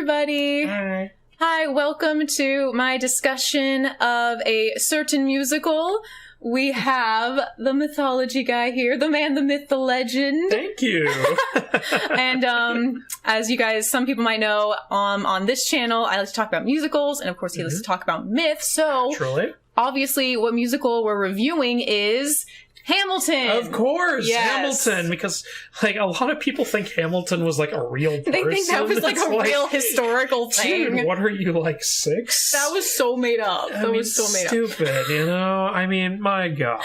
everybody. Hi. Hi, welcome to my discussion of a certain musical. We have the Mythology Guy here, the man, the myth, the legend. Thank you. And as you guys, some people might know, on this channel, I like to talk about musicals, and of course he likes to talk about myths. So, Truly. obviously, what musical we're reviewing is Hamilton. Of course, Yes. Hamilton, because like a lot of people think Hamilton was like a real person. They think that was like It's a real historical thing. Dude, what are you, like 6? That was so made up. That was so made up. Stupid, you know? I mean, my God,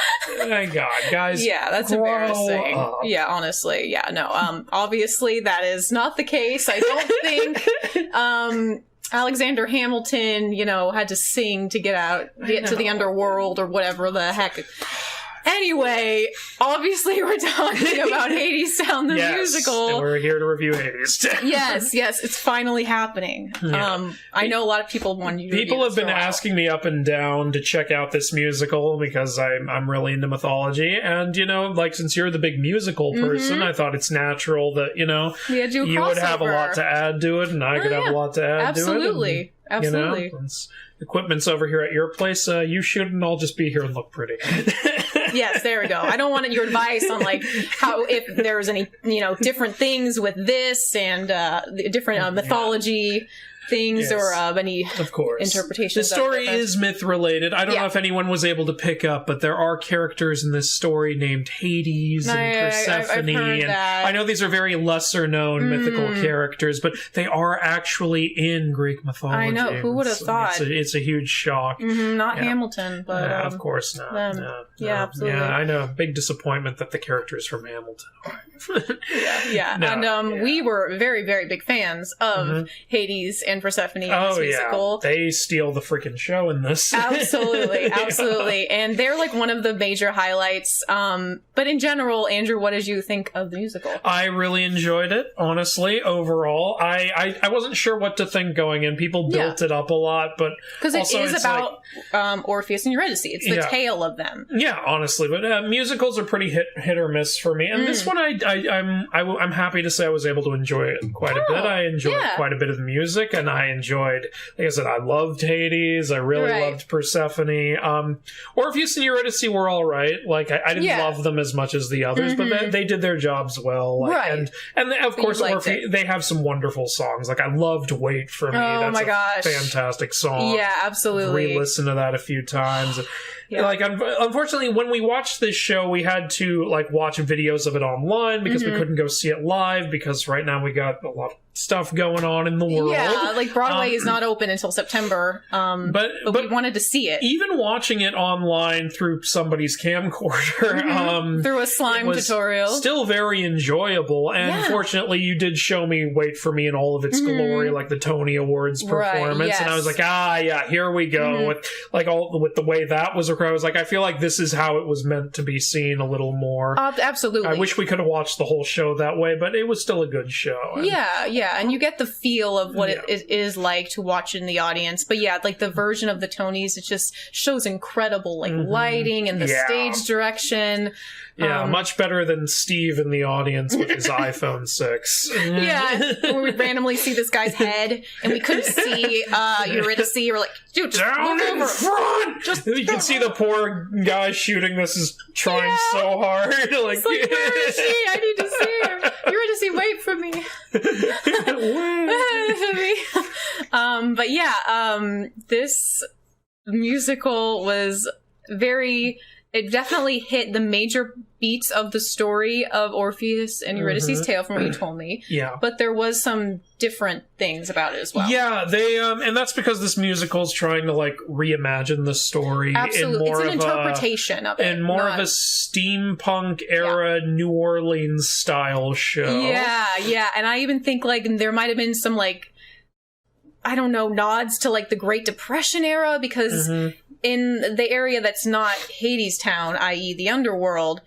guys. Yeah, that's grow embarrassing. up. Yeah, honestly, yeah, no. Obviously, that is not the case. I don't think Alexander Hamilton, had to sing to get to the Underworld or whatever the heck. Anyway, obviously we're talking about Hadestown, the musical. And we're here to review Hadestown. Yes, it's finally happening. Yeah. I know a lot of people want you to People have been asking me up and down to check out this musical because I'm really into mythology, and since you're the big musical person, I thought it's natural that you would have a lot to add to it, and I could have a lot to add to it. Absolutely. Absolutely. Equipment's over here at your place. You shouldn't all just be here and look pretty. Yes, there we go. I don't want your advice on how if there's any different things with this and the different mythology things or any of course interpretations. The story is myth related. I don't know if anyone was able to pick up, but there are characters in this story named Hades and Persephone, and I know these are very lesser known mythical characters, but they are actually in Greek mythology. I know, who would have thought? It's a huge shock. Not Hamilton, but of course not. No, absolutely. Yeah, I know. Big disappointment that the characters from Hamilton and we were very, very big fans of Hades and Persephone in this musical. They steal the freaking show in this. Absolutely. And they're like one of the major highlights. But in general, Andrew, what did you think of the musical? I really enjoyed it, honestly, overall. I wasn't sure what to think going in. People built it up a lot, but because it is about Orpheus and Eurydice. It's the tale of them. Yeah, honestly. But musicals are pretty hit or miss for me. And this one, I'm happy to say I was able to enjoy it quite a bit. I enjoyed quite a bit of the music, and I enjoyed, like I said, I loved Hades. I really loved Persephone. Orpheus and Eurydice were all right. Like, I didn't love them as much as the others, but they did their jobs well. Like, and of course, Orpheus, they have some wonderful songs. Like, I loved Wait For Me. That's a fantastic song. Yeah, absolutely. Re-listened to that a few times. Yeah. Like, unfortunately, when we watched this show, we had to watch videos of it online because we couldn't go see it live because right now we got a lot of stuff going on in the world. Yeah, like Broadway is not open until September. But we wanted to see it. Even watching it online through somebody's camcorder, through a slime tutorial, still very enjoyable. And unfortunately, you did show me Wait For Me in all of its glory, like the Tony Awards performance, and I was like, here we go with the way that was. I was like, I feel like this is how it was meant to be seen a little more. Absolutely. I wish we could have watched the whole show that way, but it was still a good show. And you get the feel of what it is like to watch in the audience. But the version of the Tonys, it just shows incredible lighting and the stage direction. Yeah, much better than Steve in the audience with his iPhone 6. When we randomly see this guy's head and we couldn't see Eurydice. We're like, dude, just down in front! You can see the poor guy shooting this is trying so hard. It's like, where is she? I need to see her. Eurydice, wait for me. This musical was it definitely hit the major beats of the story of Orpheus and Eurydice's tale from what you told me. Yeah. But there was some different things about it as well. Yeah, they and that's because this musical is trying to reimagine the story. Absolutely. In more it's an interpretation of it. In more of a steampunk era New Orleans style show. Yeah. And I even think there might have been some I don't know, nods to the Great Depression era because in the area that's not Hadestown, i.e. the Underworld,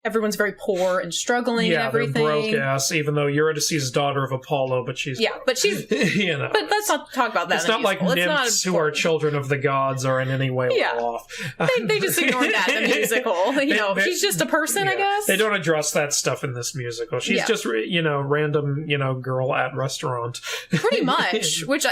everyone's very poor and struggling and everything. They're broke ass, even though Eurydice is daughter of Apollo, but she's broke. But she's but let's not talk about that. It's not like nymphs who are children of the gods are in any way well off. They just ignored that in the musical. She's just a person, I guess. They don't address that stuff in this musical. She's just random girl at restaurant. Pretty much, which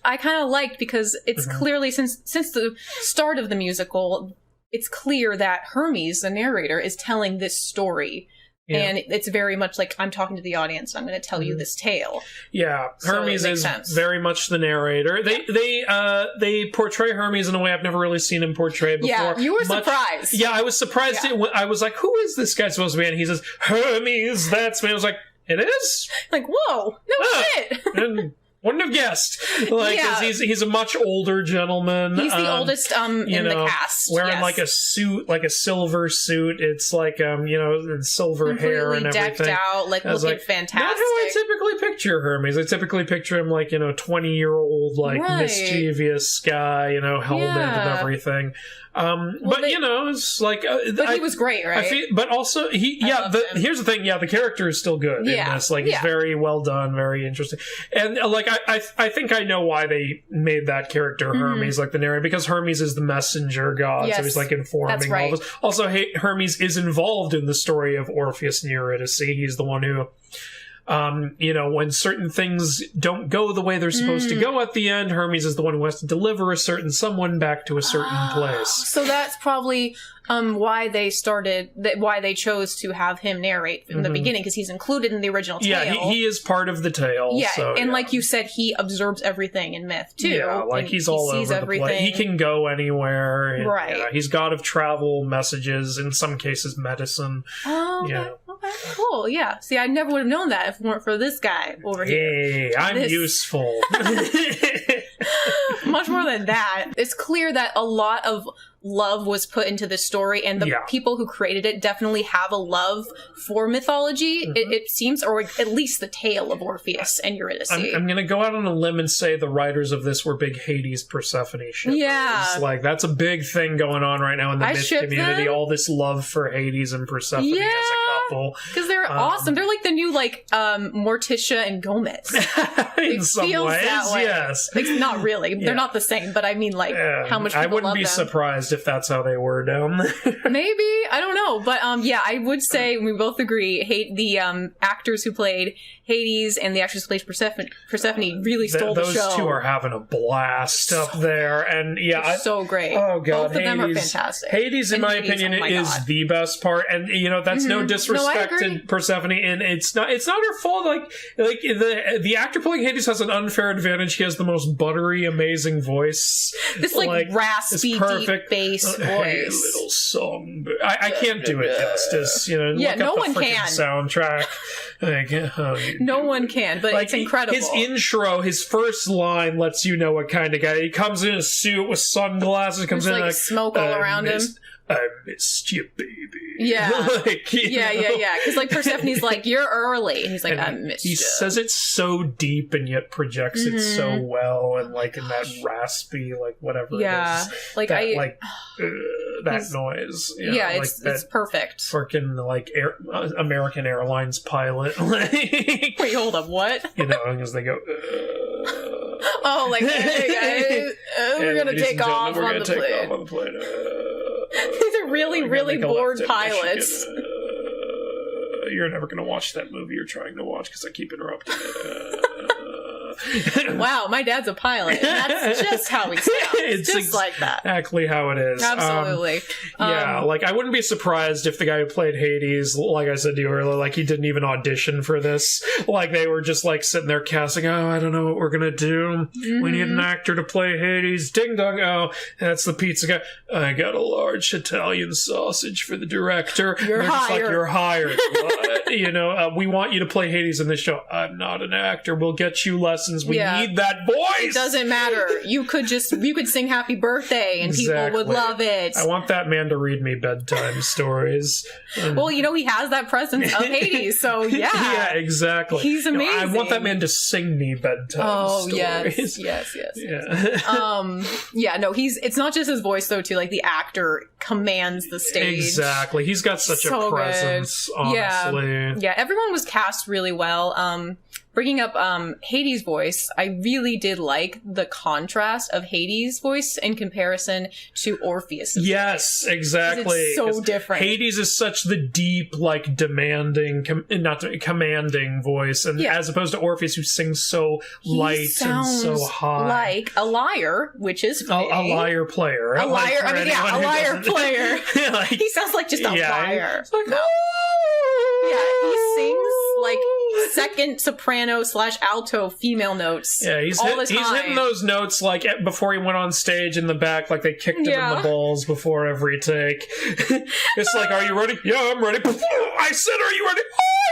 I kind of liked, because it's clearly since the start of the musical, it's clear that Hermes, the narrator, is telling this story. Yeah. And it's very much like, I'm talking to the audience, and I'm going to tell you this tale. Yeah, Hermes is very much the narrator. They portray Hermes in a way I've never really seen him portrayed before. Yeah, you were surprised. Yeah, I was surprised. Yeah. I was like, who is this guy supposed to be? And he says, Hermes, that's me. I was like, it is? Like, whoa, no shit. And wouldn't have guessed. Cause he's a much older gentleman. He's the oldest in the cast. Wearing like a suit, like a silver suit. It's like silver hair and everything. Decked out, looking fantastic. Not how I typically picture Hermes. I typically picture him like 20-year-old, mischievous guy, helmet and everything. It's like... but he was great, right? But also, here's the thing, the character is still good in this. Like, he's very well done, very interesting. And, I think I know why they made that character Hermes, like the narrator, because Hermes is the messenger god, so he's, informing all this. Also, Hermes is involved in the story of Orpheus and Eurydice. He's the one who... when certain things don't go the way they're supposed to go at the end, Hermes is the one who has to deliver someone back to a certain place. So that's probably why they chose to have him narrate from the beginning, because he's included in the original tale. Yeah, he is part of the tale. Yeah, like you said, he observes everything in myth too. Yeah, he's all over the place. He can go anywhere. And, right. He's god of travel, messages, in some cases medicine. Oh, okay. Yeah. Okay, cool, yeah. See, I never would have known that if it weren't for this guy over here. Hey, I'm useful. Much more than that. It's clear that a lot of love was put into this story, and the people who created it definitely have a love for mythology, it seems, or at least the tale of Orpheus and Eurydice. I'm going to go out on a limb and say the writers of this were big Hades Persephone shippers. Yeah. That's a big thing going on right now in the myth community, all this love for Hades and Persephone as a couple. Because they're awesome. They're like the new, Morticia and Gomez. In some ways, yes. Not really. They're not the same, but I mean, how much people I wouldn't love be them. Surprised if that's how they were down there. Maybe, I don't know, but I would say we both agree. The actors who played Hades and the actress who plays Persephone really stole the show. Those two are having a blast up there, and so great. Oh god, both of them are fantastic. Hades, in my opinion, is the best part, and that's no disrespect to Persephone, and it's not her fault. The actor playing Hades has an unfair advantage. He has the most buttery, amazing voice. This raspy, deep bass voice. Hey, little song. I can't do it justice. No one can. Soundtrack. No one can, but it's incredible. His intro, his first line lets you know what kind of guy. He comes in a suit with sunglasses, comes in like smoke all around him. I missed you, baby. Yeah. Yeah. Because Persephone's like, you're early. And he's like, I missed you. He says it so deep and yet projects it so well, and in that raspy, whatever it is. That noise. It's perfect. Freaking American Airlines pilot. Wait, hold up, what? As they go. Hey guys, we're gonna take off on the plane. These are really, really bored pilots. You're never going to watch that movie you're trying to watch because I keep interrupting it. Wow, my dad's a pilot. And that's just how he sounds. It's just like that. Exactly how it is. Absolutely. I wouldn't be surprised if the guy who played Hades, like I said to you earlier, he didn't even audition for this. They were just sitting there casting, I don't know what we're going to do. We need an actor to play Hades. Ding dong. Oh, that's the pizza guy. I got a large Italian sausage for the director. You're hired. You're hired. What? we want you to play Hades in this show. I'm not an actor. We'll get you lessons. We need that voice. It doesn't matter. You could sing Happy Birthday and people would love it. I want that man to read me bedtime stories. Well, he has that presence of Hades, so yeah. Yeah, exactly. He's amazing. I want that man to sing me bedtime stories. Yes. Yeah. It's not just his voice though too, like the actor commands the stage. Exactly. He's got such a presence, honestly. Yeah, everyone was cast really well. Bringing up Hades' voice, I really did like the contrast of Hades' voice in comparison to Orpheus' Yes, voice. exactly. It's so different. Hades is such the deep, like, demanding, commanding voice, and as opposed to Orpheus, who sings so light and so high. Like a lyre, which is a lyre player. A lyre player. He sounds like just a lyre. It's like, he sings like second soprano / alto female notes. Yeah, he's hitting those notes like before he went on stage in the back, like they kicked him in the balls before every take. It's like, are you ready? Yeah, I'm ready. I said, are you ready?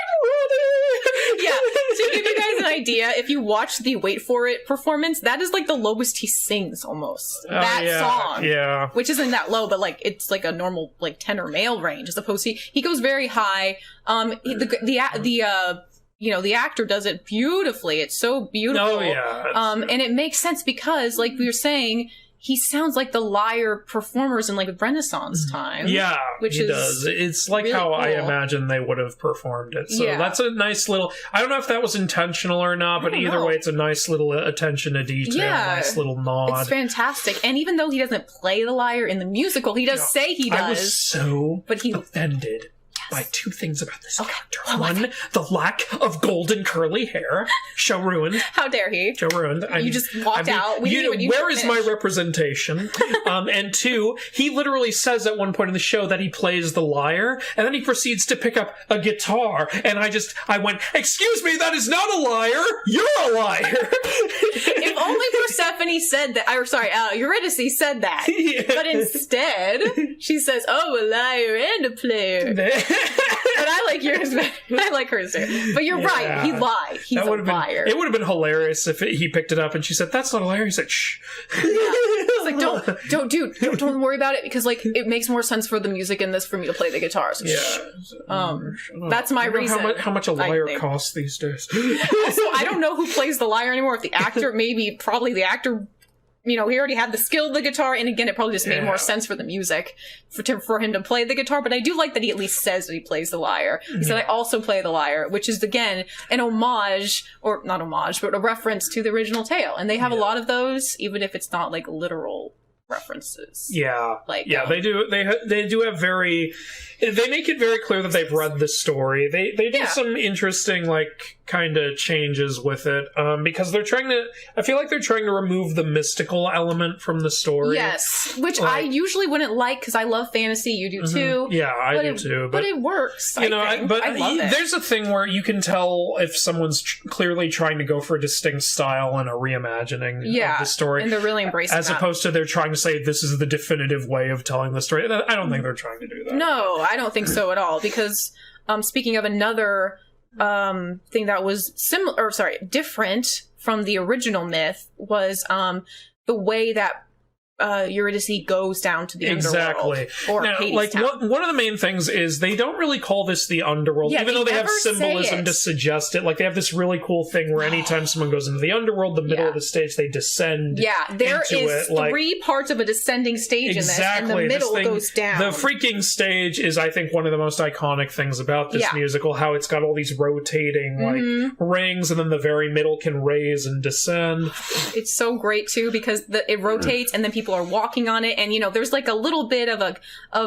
I'm ready. Yeah, to give you guys an idea, if you watch the Wait For It performance, that is like the lowest he sings almost. That song. Yeah. Which isn't that low, but like it's like a normal like tenor male range as opposed to he goes very high. The actor does it beautifully. It's so beautiful. Oh yeah. And it makes sense because like we were saying, he sounds like the lyre performers in like Renaissance time. Yeah, he does. It's like really how I imagine they would have performed it. So that's a nice little, I don't know if that was intentional or not, but either way, it's a nice little attention to detail, nice little nod. It's fantastic. And even though he doesn't play the lyre in the musical, he does say he does. I was so offended by two things about this character. One, the lack of golden curly hair. Show ruined. How dare he? Show ruined. You just walked out. Where is my representation? And two, he literally says at one point in the show that he plays the lyre, and then he proceeds to pick up a guitar, and I went, excuse me, that is not a lyre! You're a liar! If only Persephone said that, Eurydice said that. Yeah. But instead, she says, oh, a liar and a player. But I like yours better. I like hers too. But you're right. He lied. He's a liar. It would have been hilarious if he picked it up and she said, "That's not a liar." He said, "Shh." It's like, don't worry about it because like it makes more sense for the music in this for me to play the guitar. So that's my reason. How much a lyre costs these days? Also, I don't know who plays the lyre anymore. If the actor, probably the actor. He already had the skill of the guitar, and again, it probably just made more sense for the music for him to play the guitar, but I do like that he at least says that he plays the lyre. He said, I also play the lyre, which is, again, an homage, or not homage, but a reference to the original tale, and they have a lot of those, even if it's not, like, literal references. Yeah. They do have very... They make it very clear that they've read the story. They do some interesting, like, kind of changes with it, because I feel like they're trying to remove the mystical element from the story. Yes, which I usually wouldn't like, because I love fantasy, you do too. Yeah, I do too. But it works, I love it. There's a thing where you can tell if someone's clearly trying to go for a distinct style and a reimagining of the story. And they're really embracing that. As opposed to they're trying to say, this is the definitive way of telling the story. I don't think they're trying to do that. No, I don't think so at all, because speaking of another thing that was different from the original myth was the way that Eurydice goes down to the Underworld. Or now, Hadestown. one of the main things is they don't really call this the Underworld, even though they have symbolism to suggest it. Like, they have this really cool thing where anytime someone goes into the Underworld, the middle of the stage, they descend there is three parts of a descending stage in this, and the middle goes down. The freaking stage is, I think, one of the most iconic things about this musical, how it's got all these rotating, rings, and then the very middle can raise and descend. It's so great, too, because it rotates, and then people are walking on it, and there's like a little bit of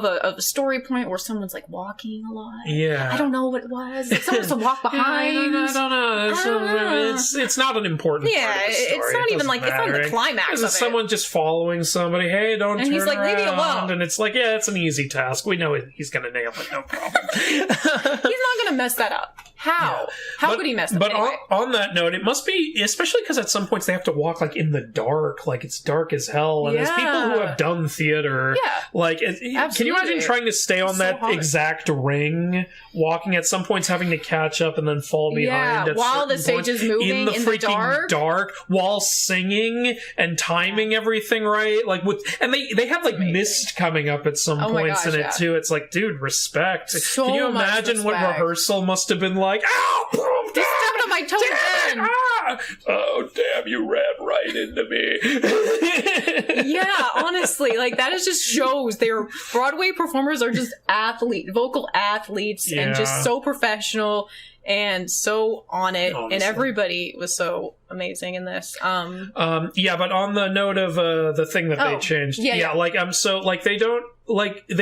a story point where someone's like walking a lot. I don't know what it was. Someone's to walk behind. I don't know. It's not an important part of the story. It's not even like, it's not the climax of it. Someone just following somebody, hey, don't turn around. And he's like, leave me alone. And it's like, it's an easy task. We know he's gonna nail it, no problem. He's not gonna mess that up. How? How could he mess up? But anyway. on that note, it must be, especially because at some points they have to walk like in the dark, like it's dark as hell. And as people who have done theater, like, can you imagine trying to stay on that exact ring, walking at some points, having to catch up and then fall behind at while the stage is moving in the freaking dark, while singing and timing everything right, like and they have like mist coming up at some points in it too. It's like, dude, respect. Can you imagine what rehearsal must have been like? Ow! Just stepped on my toe again. Oh, damn, you ran right into me. Yeah, honestly, like, that is just shows their Broadway performers are just vocal athletes, and just so professional and so on it. Honestly. And everybody was so amazing in this. But on the note of the thing that they changed, they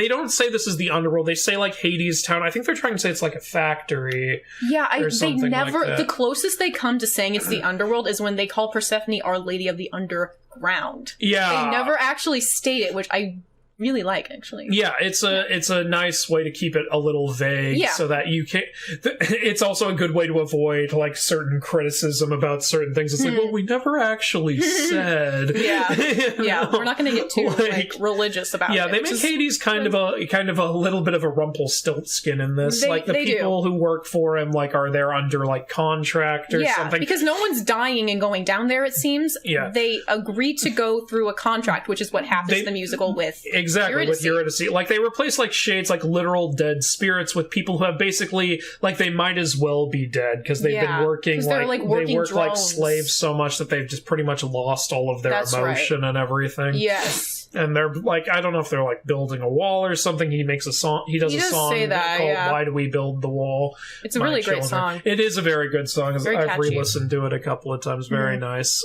don't say this is the Underworld. They say like Hadestown. I think they're trying to say it's like a factory. Yeah, they never. Like the closest they come to saying it's the Underworld is when they call Persephone Our Lady of the Underground. Yeah, they never actually state it, which I really like, actually. Yeah, it's a nice way to keep it a little vague, so that you can. It's also a good way to avoid like certain criticism about certain things. It's like, well, we never actually said. We're not going to get too like religious about it. Yeah, they make Hades kind of a little bit of a Rumpelstiltskin in this. Like the people who work for him, like, are there under like contract or something? Because no one's dying and going down there. It seems. Yeah, they agree to go through a contract, which is what happens in the musical with. Exactly, with Eurydice. Like, they replace, like, shades, like, literal dead spirits with people who have basically, like, they might as well be dead, because they've been working, like they work like slaves so much that they've just pretty much lost all of their emotion and everything. Yes. And they're, like, I don't know if they're, like, building a wall or something. He makes a song, he does a song called Why Do We Build the Wall? It's a really great song. It is a very good song. I've re-listened to it a couple of times. Very nice.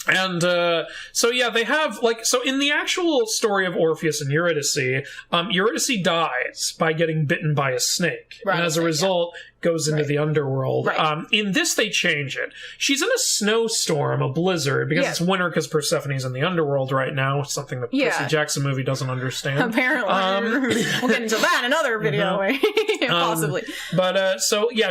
And they have, like, so in the actual story of Orpheus and Eurydice, Eurydice dies by getting bitten by a snake. And as a result, goes into the underworld. In this, they change it. She's in a snowstorm, a blizzard, because it's winter because Persephone's in the underworld right now, something that the Percy Jackson movie doesn't understand. Apparently. We'll get into that in another video. Possibly.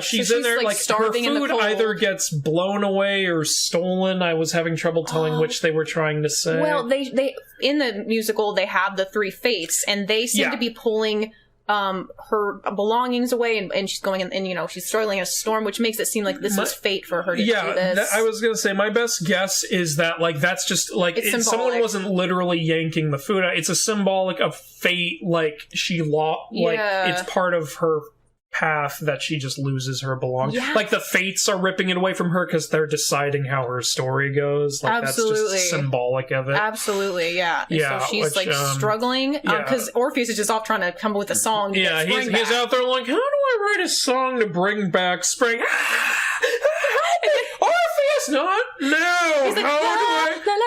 She's in there, like, her food either gets blown away or stolen. I was having trouble telling which they were trying to say. Well, they in the musical, they have the three fates, and they seem to be pulling her belongings away, and she's going and she's struggling in a storm, which makes it seem like this was fate for her to do this. I was gonna say, my best guess is that, like, that's just like someone wasn't literally yanking the food out. It's a symbolic of fate, like she lost, like it's part of her path that she just loses her belongings. Like, the fates are ripping it away from her because they're deciding how her story goes. Like, that's just symbolic of it. Absolutely, yeah. So she's struggling because Orpheus is just off trying to come up with a song. He's out there like, how do I write a song to bring back spring? Orpheus, not no. He's like,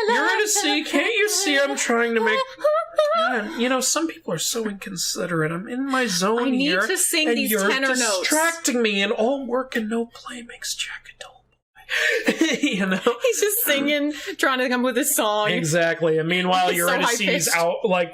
Eurydice, can't you see I'm trying to make? Man, some people are so inconsiderate. I'm in my zone here. I need to sing these tenor notes. You're distracting me, and all work and no play makes Jack a dull boy. He's just singing, trying to come up with a song. Exactly. And meanwhile, Eurydice's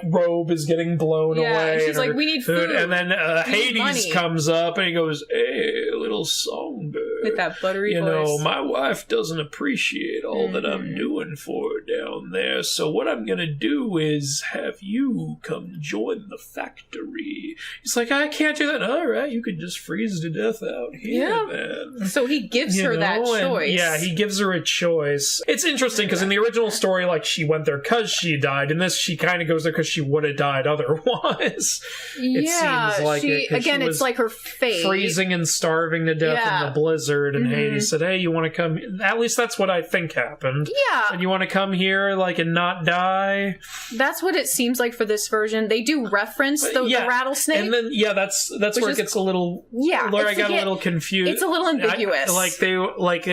robe is getting blown away. And she's like, we need food. And then Hades comes up and he goes, hey, little songbird. With that buttery voice. My wife doesn't appreciate all that I'm doing for her down there. So what I'm going to do is have you come join the factory. He's like, I can't do that. All right, you can just freeze to death out here, then. So he gives her that choice. He gives her a choice. It's interesting because in the original story, like, she went there because she died. In this, she kind of goes there because she would have died otherwise. It seems like it's like her fate. Freezing and starving to death in the blizzard. And Hades said, hey, you want to come? At least that's what I think happened. Yeah. And you want to come here, like, and not die? That's what it seems like for this version. They do reference the rattlesnake. And then, that's where it gets a little... Yeah. Where I got a little confused. It's a little ambiguous. They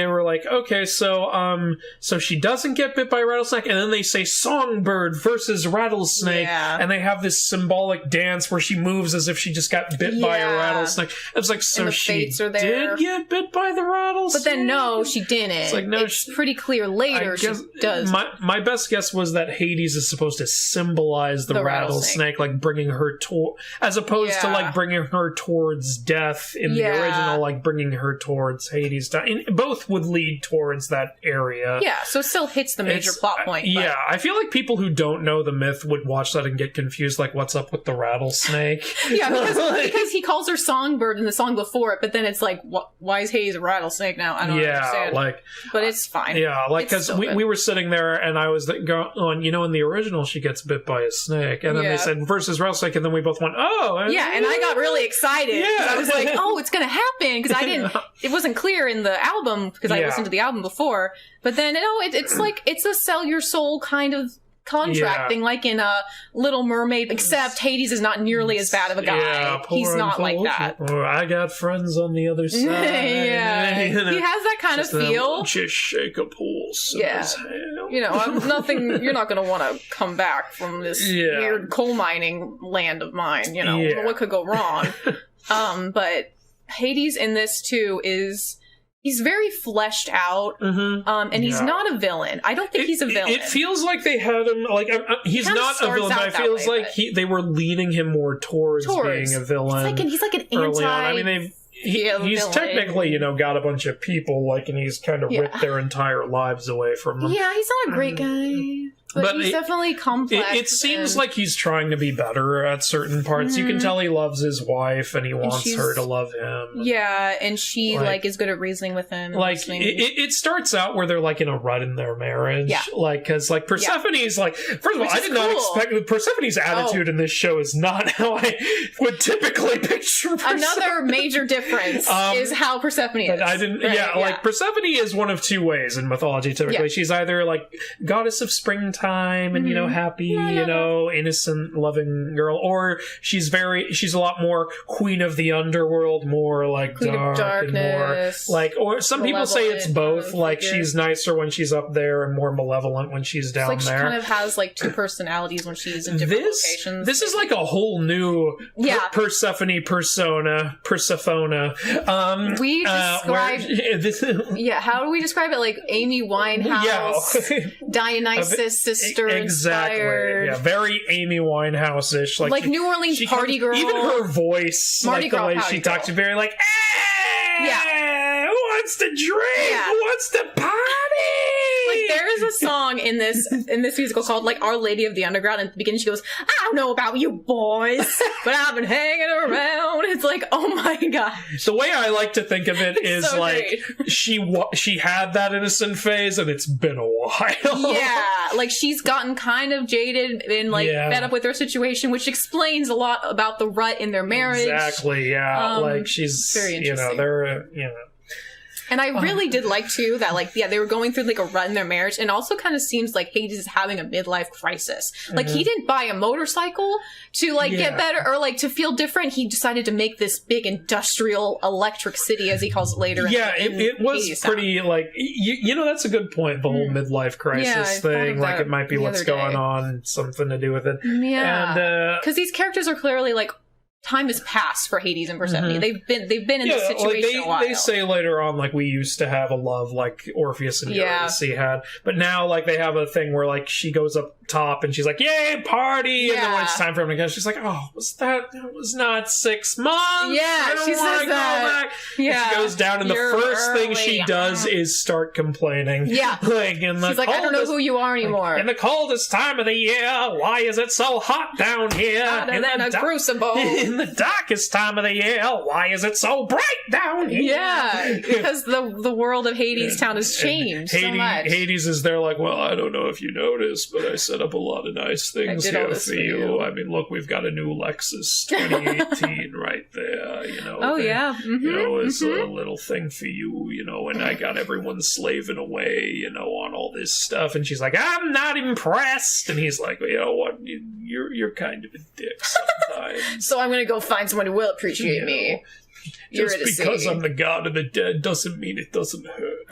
were like, okay, so she doesn't get bit by a rattlesnake, and then they say songbird versus rattlesnake, and they have this symbolic dance where she moves as if she just got bit by a rattlesnake. It was like, so she did get bit by by the rattlesnake? But then no, she didn't. It's like, no, it's pretty clear later she does. My best guess was that Hades is supposed to symbolize the rattlesnake, like bringing her to, as opposed to like bringing her towards death in the original, like bringing her towards Hades. Both would lead towards that area. Yeah, so it still hits the major plot point. Yeah, I feel like people who don't know the myth would watch that and get confused, like, what's up with the rattlesnake? Yeah, because he calls her Songbird in the song before it, but then it's like, why is Hades a rattlesnake now? I don't understand. But it's fine. Yeah, like, because we were sitting there and I was going, you know, in the original she gets bit by a snake, and then they said versus rattlesnake, and then we both went, oh. Yeah, and I got really excited. Yeah. I was like, oh, it's going to happen, because I didn't, it wasn't clear in the album, because I listened to the album before, but then, it's like, it's a sell your soul kind of contract thing, like in Little Mermaid, except Hades is not nearly as bad of a guy. Yeah, he's not like that. Or I got friends on the other side. Yeah, he has that kind of feel. Just shake a pulse. Yeah, you know, nothing. You're not going to want to come back from this weird coal mining land of mine. You know, what could go wrong? But Hades in this too is. He's very fleshed out, and he's not a villain. I don't think he's a villain. It feels like they had him, like, he's not a villain, but it feels like they were leading him more towards being a villain. He's like an anti... I mean, he's technically, you know, got a bunch of people, like, and he's kind of ripped their entire lives away from them. Yeah, he's not a great guy. But he's definitely complex. It seems like he's trying to be better at certain parts. You can tell he loves his wife and he wants her to love him. Yeah, and she like is good at reasoning with him. Like it starts out where they're like in a rut in their marriage. Yeah. Like, because like Persephone's like, first of all, I did not expect Persephone's attitude in this show is not how I would typically picture Persephone. Another major difference is how Persephone is. I didn't. Right? Like Persephone is one of two ways in mythology. Typically, she's either like goddess of springtime and you know, happy, you know, innocent, loving girl, or she's a lot more queen of the underworld, more like queen dark and more like, or some people say it's both, like she's nicer when she's up there and more malevolent when she's down there. She kind of has like two personalities when she's in different locations. This is like a whole new Persephone persona. We described how do we describe it? Like Amy Winehouse, Dionysus sister inspired. Yeah, very Amy Winehouse-ish. Like New Orleans party girl. Even her voice, like the way she talks, very like, hey, who wants to drink? Who wants to party? Like there is a song in this musical called like Our Lady of the Underground, and at the beginning she goes, I don't know about you boys, but I've been hanging around. It's like, oh my god. The way I like to think of it is so like she had that innocent phase and it's been a while. Yeah, like she's gotten kind of jaded and like fed up with her situation, which explains a lot about the rut in their marriage. Exactly, yeah. Like she's very interesting. You know, they're And I really did like, too, that, like, they were going through, like, a rut in their marriage, and also kind of seems like Hades is having a midlife crisis. Like, he didn't buy a motorcycle to, like, get better, or, like, to feel different. He decided to make this big industrial electric city, as he calls it later. Yeah, it was pretty, like, you know, that's a good point, the whole midlife crisis thing. Like, it might be what's going on, something to do with it. Yeah. Because these characters are clearly, like, time has passed for Hades and Persephone. They've been in this situation a while. They say later on, like, we used to have a love like Orpheus and Eurydice had, but now, like, they have a thing where, like, she goes up top and she's like, yay, party! And then when it's time for him to go, she's like, oh, that was not 6 months? Yeah, she says that. Yeah. And she goes down and the first thing she does is start complaining. Yeah. Like, she's like, I don't know who you are anymore. In the coldest time of the year, why is it so hot down here? And then a crucible. In the darkest time of the year, why is it so bright down here? Yeah, because the world of Hadestown has changed so much. Hades is there like, well, I don't know if you noticed, but I set up a lot of nice things here for you. I mean, look, we've got a new Lexus 2018 right there, you know. Oh, yeah. Mm-hmm, you know, it's a little thing for you, you know, and I got everyone slaving away, you know, on all this stuff. And she's like, I'm not impressed. And he's like, well, you know what, you're kind of a dick sometimes. So I'm going to go find someone who will appreciate me. Just because I'm the god of the dead doesn't mean it doesn't hurt.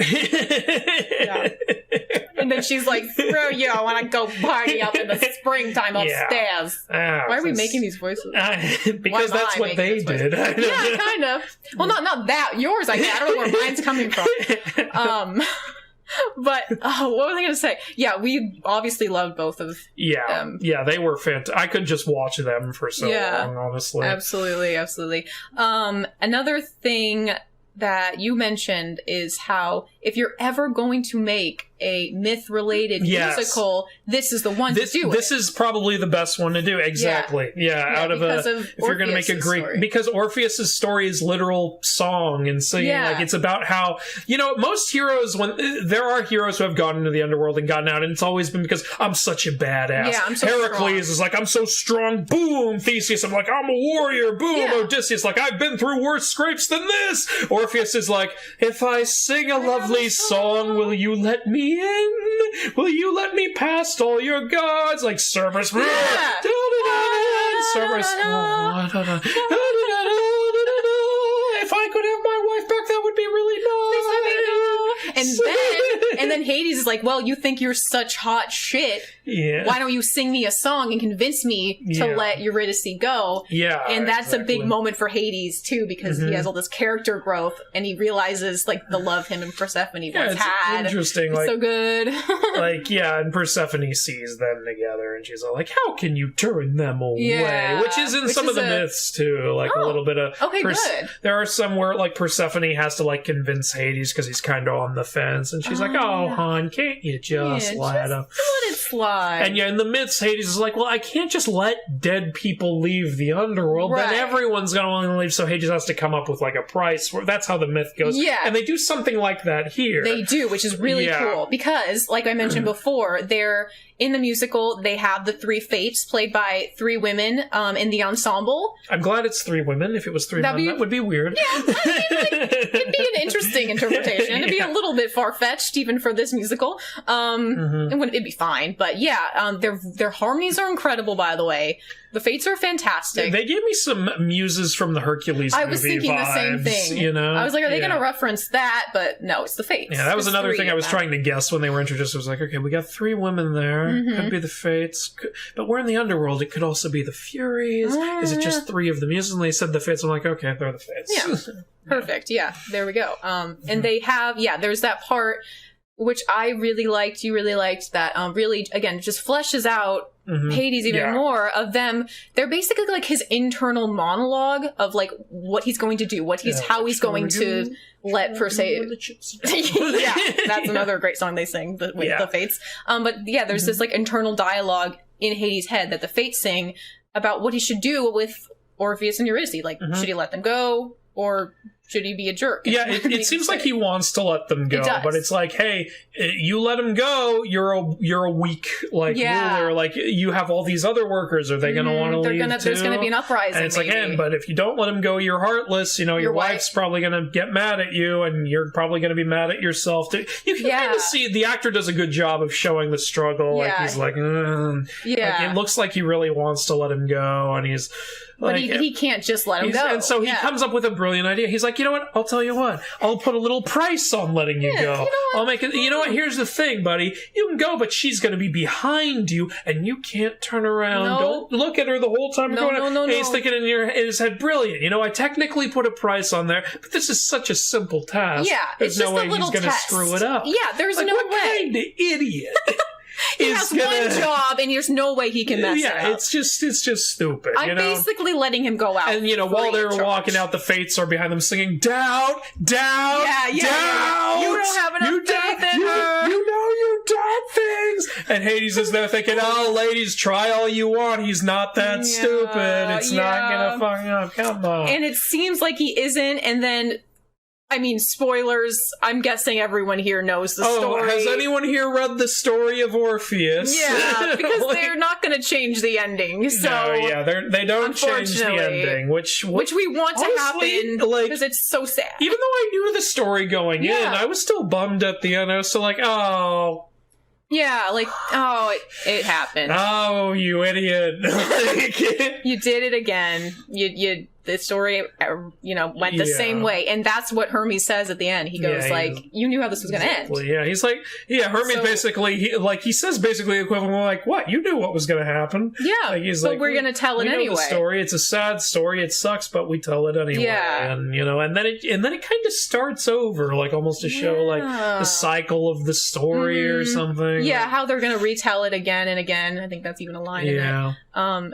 And then she's like, screw you, I want to go party up in the springtime upstairs. Why are we making these voices? Because that's what they did. Yeah, kind of. Well, not that. Yours, I don't know where mine's coming from. But what was I going to say? Yeah, we obviously loved both of them. Yeah, they were fantastic. I could just watch them for so long, honestly. Absolutely. Another thing that you mentioned is how if you're ever going to make a myth-related musical, this is the one to do This is probably the best one to do. Exactly. Yeah, if you're going to make a great... Story. Because Orpheus's story is literal song and singing. Yeah. Like, it's about how... most heroes, when there are heroes who have gone into the underworld and gotten out, and it's always been because I'm such a badass. Yeah, I'm so Heracles strong. Is like, I'm so strong. Boom! Theseus, I'm like, I'm a warrior. Boom! Yeah. Odysseus, like, I've been through worse scrapes than this. Orpheus is like, if I sing a lovely song, will you let me in? Will you let me past all your gods? Like Cerberus. Yeah. Cerberus. If I could have my wife back, that would be really nice. And then Hades is like, well, you think you're such hot shit. Yeah. Why don't you sing me a song and convince me to let Eurydice go? Yeah. And that's a big moment for Hades, too, because he has all this character growth, and he realizes, like, the love him and Persephone once had. Interesting. It's so good. And Persephone sees them together, and she's all like, how can you turn them away? Yeah. Which is in some of the myths, too. Like, a little bit of... Okay, good. There are some where, like, Persephone has to, like, convince Hades because he's kind of on the fence, and she's like, oh, hon, can't you just let him? Let it slide. And in the myths, Hades is like, well, I can't just let dead people leave the underworld. Then everyone's going to want to leave, so Hades has to come up with, like, a price. That's how the myth goes. Yeah. And they do something like that here. They do, which is really cool. Because, like I mentioned before, they're... In the musical, they have the three fates played by three women in the ensemble. I'm glad it's three women. If it was three men, that would be weird. Yeah, it'd be an interesting interpretation. It'd be a little bit far-fetched, even for this musical. It'd be fine. But their harmonies are incredible, by the way. The fates are fantastic. They gave me some muses from the Hercules movie. I was thinking the same thing. I was like, are they going to reference that? But no, it's the fates. Yeah, that was another thing I was trying to guess when they were introduced. I was like, okay, we got three women there. Could be the fates. But we're in the underworld. It could also be the Furies. Is it just three of the muses? And they said the fates. I'm like, okay, they're the fates. Yeah. Perfect. Yeah, there we go. And they have, there's that part which I really liked, you really liked, that really, again, just fleshes out Hades even more of them. They're basically like his internal monologue of like what he's going to do, how he's going to let Persephone. That's another great song they sing with the Fates. But there's this like internal dialogue in Hades' head that the Fates sing about what he should do with Orpheus and Eurydice. Like, should he let them go, or should he be a jerk? Yeah, it seems like he wants to let them go, but it's like, hey, you let him go, you're a weak ruler. Like, you have all these other workers. Are they going to want to leave too? There's going to be an uprising. And it's like, but if you don't let him go, you're heartless. Your wife's probably going to get mad at you, and you're probably going to be mad at yourself too. You can kind of see the actor does a good job of showing the struggle. Like, he's like, like, it looks like he really wants to let him go, and he's. But he can't just let him go. And so he comes up with a brilliant idea. He's like, you know what? I'll tell you what. I'll put a little price on letting you go. I'll make it. You know what? Here's the thing, buddy. You can go, but she's going to be behind you, and you can't turn around. No. Don't look at her the whole time. No. And he's thinking in his head, brilliant. I technically put a price on there, but this is such a simple task. Yeah, there's no way he's going to screw it up. Yeah, there's no way. What kind of idiot? He has one job, and there's no way he can mess it up. Yeah, it's just stupid. I'm basically letting him go out. And while they're walking out, the Fates are behind them singing, doubt, doubt, doubt. You don't have enough faith in her. You know you doubt things. And Hades is there thinking, oh, ladies, try all you want. He's not that stupid. It's not gonna fuck up. Come on. And it seems like he isn't. And then. I mean, spoilers. I'm guessing everyone here knows the story. Has anyone here read the story of Orpheus? Yeah, because they're not going to change the ending. So they don't change the ending, which we want to happen because it's so sad. Even though I knew the story going in, I was still bummed at the end. I was still like, oh. Yeah, it happened. Oh, you idiot. You did it again. You the story, went the same way. And that's what Hermes says at the end. He goes you knew how this was going to end. Yeah, he's like, Hermes basically, he says basically equivalent, like, what? You knew what was going to happen. Yeah, he's but we're going to tell it anyway. We know the story. It's a sad story. It sucks, but we tell it anyway. Yeah. And, and then it kind of starts over, like, almost to show, like, the cycle of the story or something. Yeah, how they're going to retell it again and again. I think that's even a line in it. And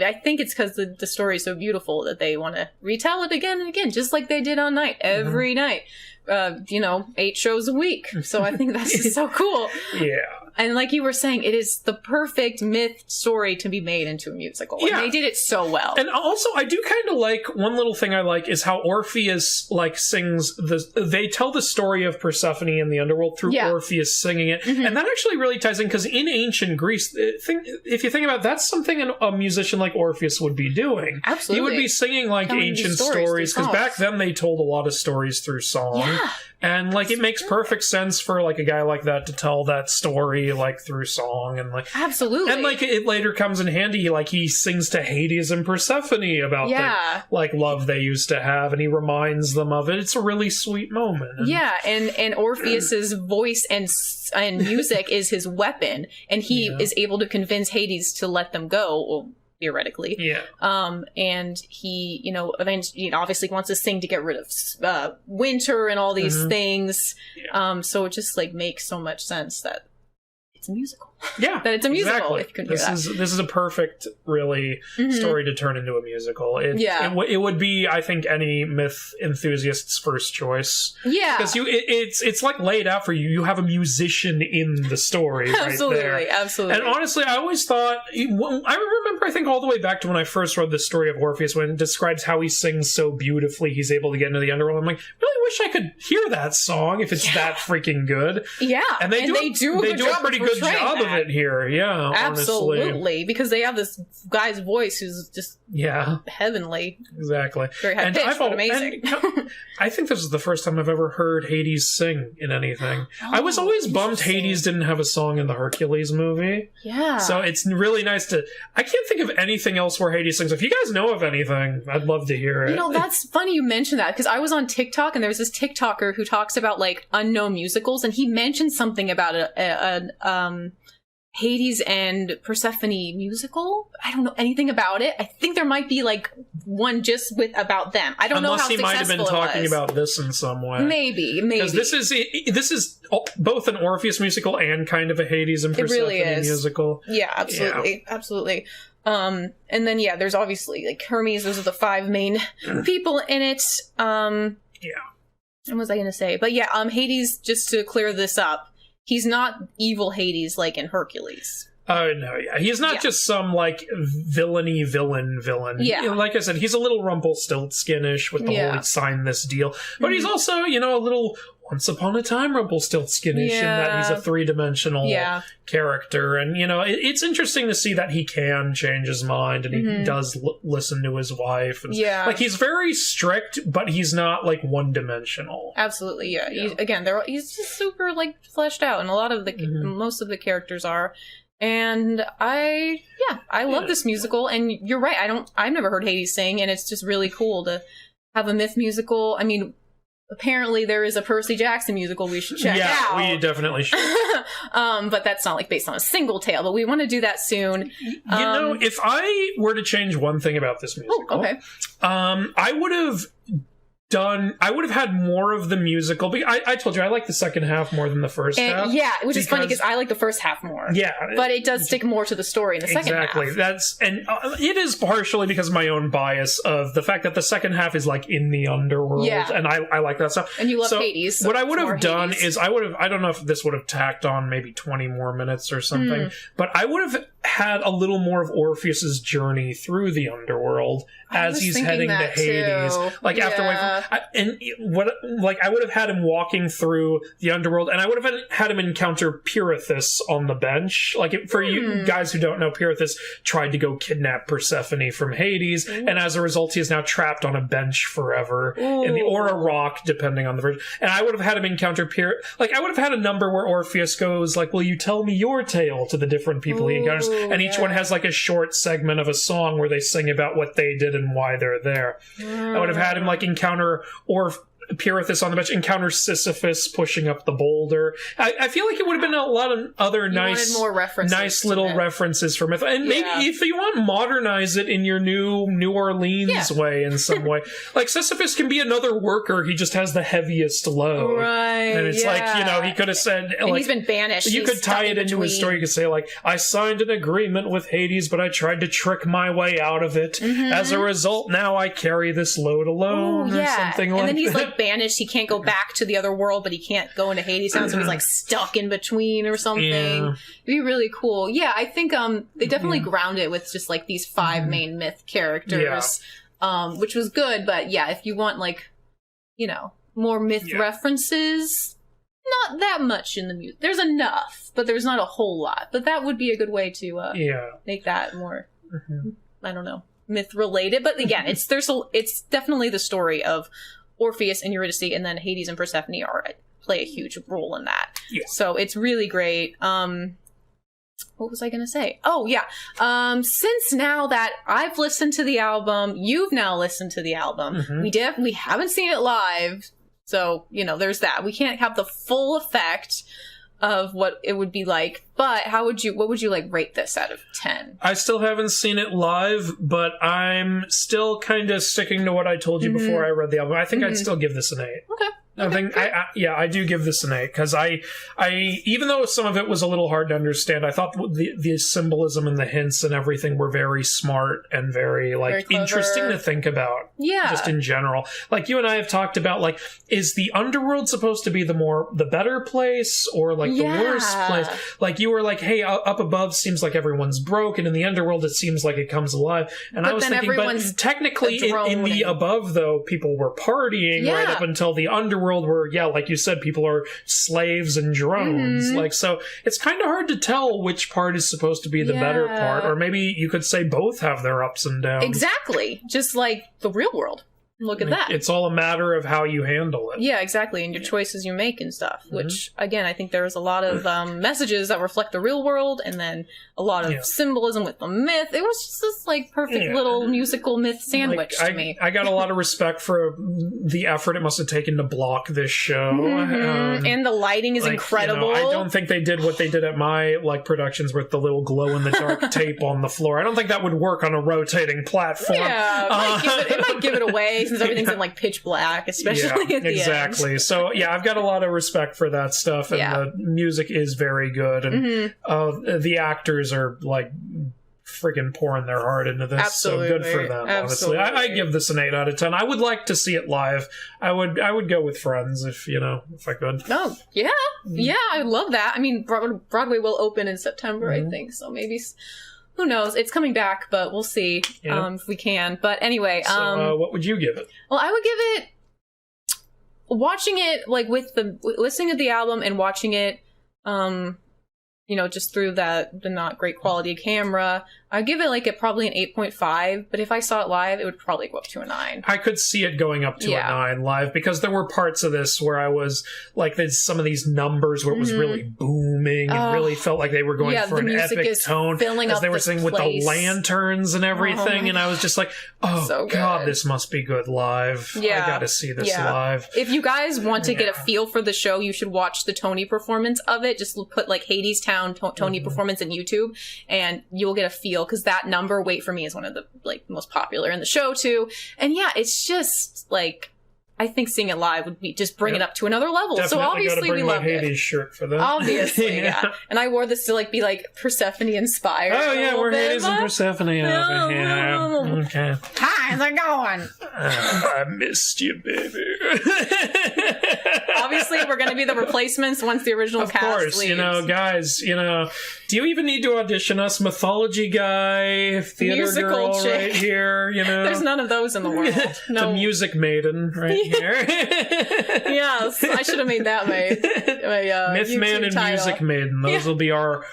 I think it's because the story is so beautiful that they want to retell it again and again, just like they did on Night, every night. 8 shows a week. So I think that's just so cool. Yeah. And like you were saying, it is the perfect myth story to be made into a musical. Yeah. And they did it so well. And also, I do kind of like, one little thing I like is how Orpheus, like, sings they tell the story of Persephone in the underworld through Orpheus singing it. And that actually really ties in, because in ancient Greece, if you think about it, that's something a musician like Orpheus would be doing. Absolutely. He would be singing, like, telling ancient stories, because back then they told a lot of stories through song. Yeah. And, like, it makes perfect sense for, like, a guy like that to tell that story, like, through song, and, like... Absolutely. And, like, it later comes in handy, like, he sings to Hades and Persephone about the, like, love they used to have, and he reminds them of it. It's a really sweet moment. And, and Orpheus's voice and music is his weapon, and he is able to convince Hades to let them go, well, theoretically. Yeah. And he, eventually, obviously wants this thing to get rid of winter and all these things. Yeah. So it just, like, makes so much sense that it's a musical. Yeah. That it's a musical, if you can hear that. This is a perfect, really, story to turn into a musical. It would be, I think, any myth enthusiast's first choice. Yeah. Because it's like laid out for you. You have a musician in the story right there. Absolutely. And honestly, I always thought, I remember, I think, all the way back to when I first read the story of Orpheus, when it describes how he sings so beautifully, he's able to get into the underworld. I'm like, really wish I could hear that song if it's that freaking good. Yeah. And they do a pretty good job of it here. Yeah. Absolutely. Honestly. Because they have this guy's voice who's just heavenly. Exactly. Very high pitched, but amazing. I think this is the first time I've ever heard Hades sing in anything. I was always bummed Hades didn't have a song in the Hercules movie. Yeah. So it's really nice to... I can't think of anything else where Hades sings. If you guys know of anything, I'd love to hear it. That's funny you mentioned that, because I was on TikTok, and there was this TikToker who talks about, like, unknown musicals, and he mentioned something about Hades and Persephone musical. I don't know anything about it. I think there might be, like, one just about them. I don't know how successful it was. Unless he might have been talking about this in some way. Maybe. Because this is both an Orpheus musical and kind of a Hades and Persephone musical. Yeah, absolutely. Yeah. Absolutely. And then, there's obviously, like, Hermes. Those are the 5 main people in it. What was I going to say? But Hades, just to clear this up, he's not evil Hades like in Hercules. Oh, no, yeah. He's not just some, like, villain. Yeah. Like I said, he's a little Rumpelstiltskin-ish with the whole sign this deal. But he's also, a little Once Upon a Time Rumpelstiltskin-ish in that he's a 3-dimensional character. And, it's interesting to see that he can change his mind, and he does listen to his wife. And, like, he's very strict, but he's not, like, one-dimensional. Absolutely, yeah. He's just super, like, fleshed out, and a lot of most of the characters are. And I love this musical, and you're right, I've never heard Hades sing, and it's just really cool to have a myth musical. I mean, apparently there is a Percy Jackson musical we should check out. Yeah, we definitely should. But that's not, like, based on a single tale, but we want to do that soon. If I were to change one thing about this musical, I would have had more of the musical. I told you I like the second half more than the first half. Yeah, which is funny because I like the first half more. Yeah, but it does stick more to the story in the second half. Exactly. It is partially because of my own bias of the fact that the second half is, like, in the underworld, and I like that stuff. And you love Hades. So what I would have done is I don't know if this would have tacked on maybe 20 more minutes or something, but I would have had a little more of Orpheus's journey through the underworld as he's heading to Hades. Like, after I would have had him walking through the underworld, and I would have had him encounter Pirithous on the bench. Like, for you guys who don't know, Pirithous tried to go kidnap Persephone from Hades, and as a result, he is now trapped on a bench forever or a rock, depending on the version. And I would have had him encounter I would have had a number where Orpheus goes, like, "Will you tell me your tale?" to the different people he encounters. and each one has like a short segment of a song where they sing about what they did and why they're there. I would have had him like encounter Pirithous on the bench, encounter Sisyphus pushing up the boulder. I feel like it would have been a lot of other nice little references for myth. And maybe if you want, modernize it in your New Orleans way in some way. Like Sisyphus can be another worker, he just has the heaviest load. Right. And it's like, he could have said... And he's been banished. You could tie it into his story. You could say, like, I signed an agreement with Hades, but I tried to trick my way out of it. As a result, now I carry this load alone, or something like that. And then he's like banished. He can't go back to the other world, but he can't go into Hadestown, so he's like stuck in between or something. It'd be really cool. Yeah, I think they definitely ground it with just like these 5 main myth characters, which was good. But yeah, if you want like, more myth references, not that much in the music. There's enough, but there's not a whole lot. But that would be a good way to make that more, I don't know, myth related. But again, it's definitely the story of Orpheus and Eurydice, and then Hades and Persephone play a huge role in that. Yeah. So it's really great. What was I going to say? Oh, yeah. Since now that I've listened to the album, you've now listened to the album. We haven't seen it live, so there's that. We can't have the full effect of what it would be like, but what would you like rate this out of 10? I still haven't seen it live, but I'm still kind of sticking to what I told you before I read the album. I think I'd still give this an 8. Okay. I do give this an 8 because I even though some of it was a little hard to understand, I thought the symbolism and the hints and everything were very smart and very interesting to think about. Yeah, just in general. Like you and I have talked about, like, is the Underworld supposed to be the better place or like the worst place? Like you were like, hey, up above seems like everyone's broke, and in the Underworld it seems like it comes alive. And I was thinking, but technically in the above though, people were partying right up until the Underworld. Where, like you said, people are slaves and drones. Like, so it's kind of hard to tell which part is supposed to be the better part, or maybe you could say both have their ups and downs. Exactly. Just like the real world. Look at that. It's all a matter of how you handle it. Yeah, exactly. And your choices you make and stuff, which, again, I think there's a lot of messages that reflect the real world, and then a lot of symbolism with the myth. It was just this, like, perfect little musical myth sandwich to me. I got a lot of respect for the effort it must have taken to block this show. And the lighting is incredible. I don't think they did what they did at my, productions with the little glow-in-the-dark tape on the floor. I don't think that would work on a rotating platform. Yeah, it might give it away, since everything's in pitch black, especially at the end. Exactly. So I've got a lot of respect for that stuff, and the music is very good, and the actors are freaking pouring their heart into this. Absolutely. So good for them. Honestly, I give this an 8 out of 10. I would like to see it live. I would go with friends if I could. Oh yeah, I love that. I mean, Broadway will open in September, I think. So maybe. Who knows? It's coming back, but we'll see if we can. But anyway, so what would you give it? Well, I would give it, watching it with listening to the album and watching it, just through the not great quality camera. I'd give it probably an 8.5, but if I saw it live, it would probably go up to a 9. I could see it going up to a 9 live, because there were parts of this where I was there's some of these numbers where it was really booming and really felt like they were going for an epic tone as they were singing with the lanterns and everything, and I was just like, so God, this must be good live. I gotta see this live. If you guys want to get a feel for the show, you should watch the Tony performance of it. Just put Hadestown Tony performance in YouTube, and you'll get a feel, because that number, Wait For Me, is one of the most popular in the show too. And it's just I think seeing it live would be just bring it up to another level. Definitely. So obviously we love it. Hades shirt for that. Obviously, yeah. And I wore this to be Persephone inspired. Oh yeah, we're Hades and Persephone over here. Okay. Hi, how's it going? I missed you, baby. Obviously, we're going to be the replacements once the original cast leaves. Guys, do you even need to audition us? Mythology Guy, theater musical girl chick. right here, There's none of those in the world. No. The music maiden right here. Yes, I should have made that my Myth YouTube Man and title. Music Maiden. Those will be our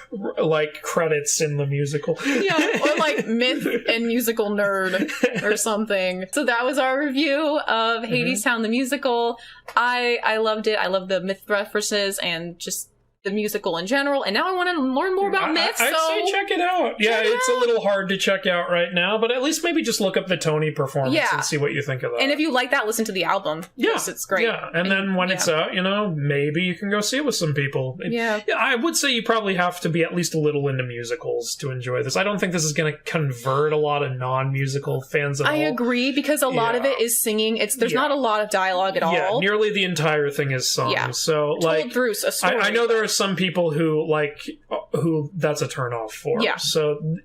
credits in the musical. Yeah, or Myth and Musical Nerd or something. So that was our review of Hadestown the musical. I loved it. I love the myth references, and just the musical in general, and now I want to learn more about Myth. I'd say check it out. Yeah, it's a little hard to check out right now, but at least maybe just look up the Tony performance and see what you think of that. And if you like that, listen to the album. Yes, it's great. Yeah, and then when it's out, maybe you can go see it with some people. I would say you probably have to be at least a little into musicals to enjoy this. I don't think this is going to convert a lot of non-musical fans at all. I agree, because a lot of it is singing. There's not a lot of dialogue at all. Yeah, nearly the entire thing is song. Yeah. So, told through a story. I know there are some people who that's a turnoff for. Yeah. So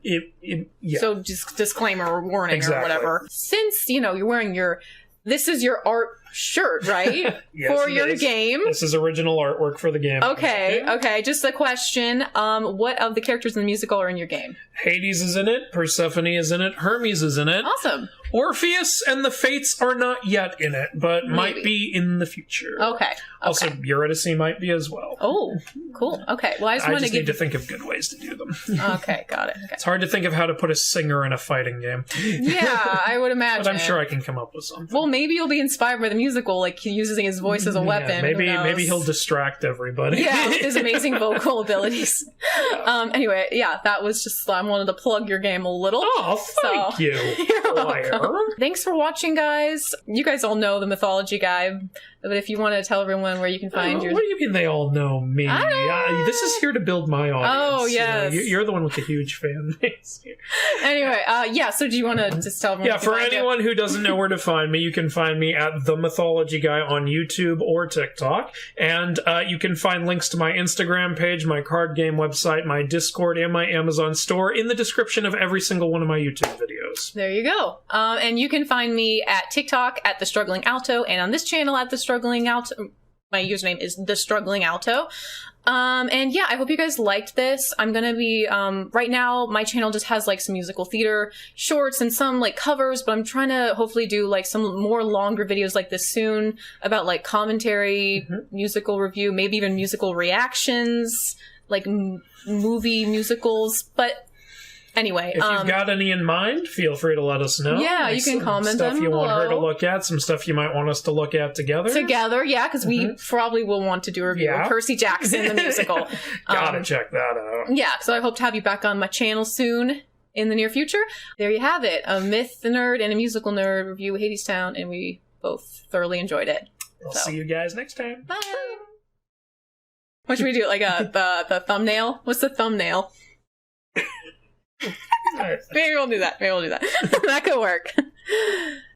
So just disclaimer or warning or whatever. Since you're wearing this is your art shirt, right? Yes, for your game. This is original artwork for the game. Okay. Just a question. What of the characters in the musical are in your game? Hades is in it. Persephone is in it. Hermes is in it. Awesome. Orpheus and the Fates are not yet in it, but might be in the future. Okay. Also, Eurydice might be as well. Oh, cool. Okay. Well, I just need to think of good ways to do them. Okay, got it. Okay. It's hard to think of how to put a singer in a fighting game. Yeah, I would imagine. But I'm sure I can come up with something. Well, maybe you'll be inspired by the musical, like using his voice as a weapon. Maybe he'll distract everybody. Yeah, with his amazing vocal abilities. Anyway, that was just, I wanted to plug your game a little. Oh, thank you. You're welcome. Thanks for watching, guys. You guys all know the Mythology Guy, but if you want to tell everyone where you can find your... What do you mean they all know me? This is here to build my audience. Oh, yes. You're the one with the huge fan base here. Anyway, so do you want to just tell everyone? Yeah, for anyone who doesn't know where to find me, you can find me at The Mythology Guy on YouTube or TikTok, and you can find links to my Instagram page, my card game website, my Discord, and my Amazon store in the description of every single one of my YouTube videos. There you go. And you can find me at TikTok at The Struggling Alto, and on this channel at The Struggling Alto. My username is The Struggling Alto. And I hope you guys liked this. I'm gonna be, right now, my channel just has, some musical theater shorts and some, covers, but I'm trying to hopefully do, some more longer videos like this soon about, commentary, musical review, maybe even musical reactions, movie musicals, but... Anyway, if you've got any in mind, feel free to let us know. Yeah, you can comment them stuff you want her to look at, some stuff you might want us to look at together. Because we probably will want to do a review of Percy Jackson, the musical. Gotta check that out. Yeah, so I hope to have you back on my channel soon in the near future. There you have it, a myth nerd and a musical nerd review of Hadestown, and we both thoroughly enjoyed it. I'll see you guys next time. Bye! What should we do, the thumbnail? What's the thumbnail? Maybe we'll do that. That could work.